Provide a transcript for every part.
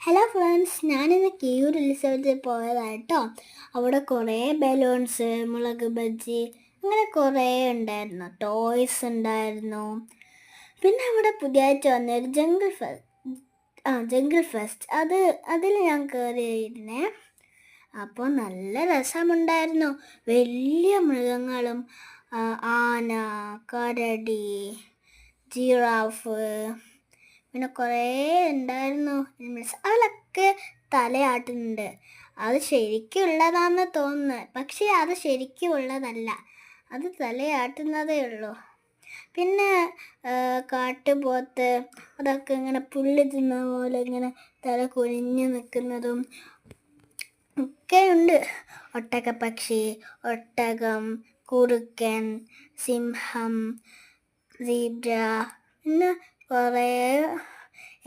Hello friends, ഞാനിന്ന് കിയൂർ ഉത്സവത്തിൽ പോയതാട്ടോ. അവിടെ കുറേ ബലൂൺസ്, മുളക് ബജ്ജി, അങ്ങനെ കുറേ ഉണ്ടായിരുന്നു. ടോയ്സ് ഉണ്ടായിരുന്നു. പിന്നെ അവിടെ പുതിയതായിട്ട് വന്നൊരു ജംഗിൾ ഫെസ്റ്റ് അതിൽ ഞാൻ കയറിയിരുന്നേ. അപ്പോൾ നല്ല രസമുണ്ടായിരുന്നു. വലിയ മൃഗങ്ങളും, ആന, കരടി, ജിറാഫ്, പിന്നെ കുറേ ഉണ്ടായിരുന്നു. അതിലൊക്കെ തലയാട്ടുന്നുണ്ട്. അത് ശരിക്കും ഉള്ളതാണെന്ന് തോന്നുന്നു, പക്ഷേ അത് ശരിക്കും ഉള്ളതല്ല. അത് തലയാട്ടുന്നതേ ഉള്ളൂ. പിന്നെ കാട്ടുപോത്ത്, അതൊക്കെ ഇങ്ങനെ പുല്ല് തിന്ന പോലെ ഇങ്ങനെ തല കുനിഞ്ഞ് നിൽക്കുന്നതും ഒക്കെ ഉണ്ട്. ഒട്ടകപ്പക്ഷി, ഒട്ടകം, കുറുക്കൻ, സിംഹം, സീബ്ര, പിന്നെ കുറേ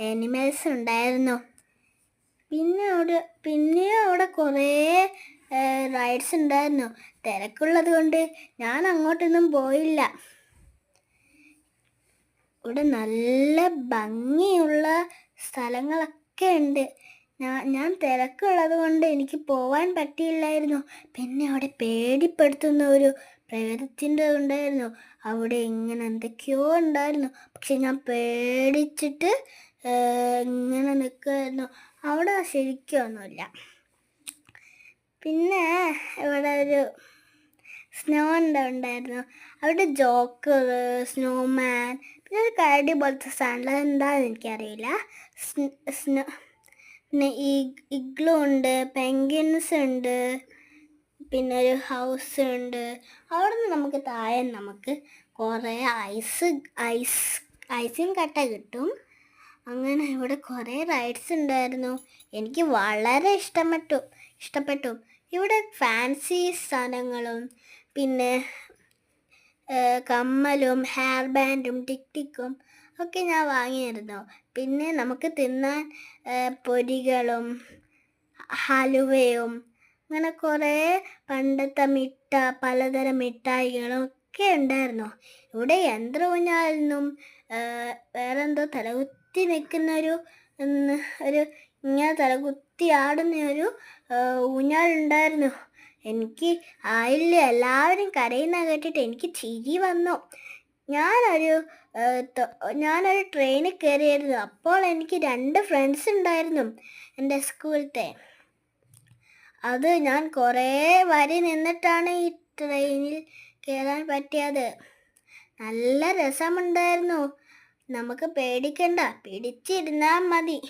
ആനിമൽസ് ഉണ്ടായിരുന്നു. പിന്നെ അവിടെ കുറേ റൈഡ്സ് ഉണ്ടായിരുന്നു. തിരക്കുള്ളത് കൊണ്ട് ഞാൻ അങ്ങോട്ടൊന്നും പോയില്ല. ഇവിടെ നല്ല ഭംഗിയുള്ള സ്ഥലങ്ങളൊക്കെ ഉണ്ട്. ഞാൻ തിരക്കുള്ളത് കൊണ്ട് എനിക്ക് പോവാൻ പറ്റിയില്ലായിരുന്നു. പിന്നെ അവിടെ പേടിപ്പെടുത്തുന്ന ഒരു പ്രേതത്തിൻ്റെ ഉണ്ടായിരുന്നു. അവിടെ ഇങ്ങനെ എന്തൊക്കെയോ ഉണ്ടായിരുന്നു. പക്ഷെ ഞാൻ പേടിച്ചിട്ട് ഇങ്ങനെ നിൽക്കുമായിരുന്നു. അവിടെ ശരിക്കൊന്നുമില്ല. പിന്നെ ഇവിടെ ഒരു സ്നോ ഉണ്ടായിരുന്നു. അവിടെ ജോക്കർ, സ്നോമാൻ, പിന്നെ ഒരു കരടി പോലത്തെ സാധനം, എന്താണെന്ന് എനിക്കറിയില്ല. പിന്നെ ഇഗ്ലു ഉണ്ട്, പെൻഗ്വിൻസ് ഉണ്ട്, പിന്നെ ഒരു ഹൗസ് ഉണ്ട്. അവിടെ നിന്ന് നമുക്ക് താഴെ കുറേ ഐസിങ് കട്ട കിട്ടും. അങ്ങനെ ഇവിടെ കുറേ റൈഡ്സ് ഉണ്ടായിരുന്നു. എനിക്ക് വളരെ ഇഷ്ടപ്പെട്ടു. ഇവിടെ ഫാൻസി സാധനങ്ങളും, പിന്നെ കമ്മലും, ഹെയർ ബാൻഡും, ടിക്കും ഒക്കെ ഞാൻ വാങ്ങിയിരുന്നു. പിന്നെ നമുക്ക് തിന്നാൻ പൊരികളും ഹലുവയും, അങ്ങനെ കുറേ പണ്ടത്തെ പലതരം മിഠായികളും ഒക്കെ ഉണ്ടായിരുന്നു. ഇവിടെ ഊഞ്ഞാലിനും വേറെന്തോ തലകുത്തി നിൽക്കുന്ന ഒരു ഇങ്ങനെ തലകുത്തി ആടുന്ന ഒരു ഊഞ്ഞാലുണ്ടായിരുന്നു. എനിക്ക് ആയില്ല, എല്ലാവരും കരയുന്ന കേട്ടിട്ട് എനിക്ക് ചിരി വന്നു. ഞാനൊരു ട്രെയിനിൽ കയറിയായിരുന്നു. അപ്പോൾ എനിക്ക് 2 ഫ്രണ്ട്സ് ഉണ്ടായിരുന്നു, എൻ്റെ സ്കൂളിലത്തെ. ഞാൻ കുറേ വരി നിന്നിട്ടാണ് ഈ ട്രെയിനിൽ കയറാൻ പറ്റിയത്. നല്ല രസമുണ്ടായിരുന്നു. നമുക്ക് പേടിക്കണ്ട, പിടിച്ചിരുന്നാൽ മതി.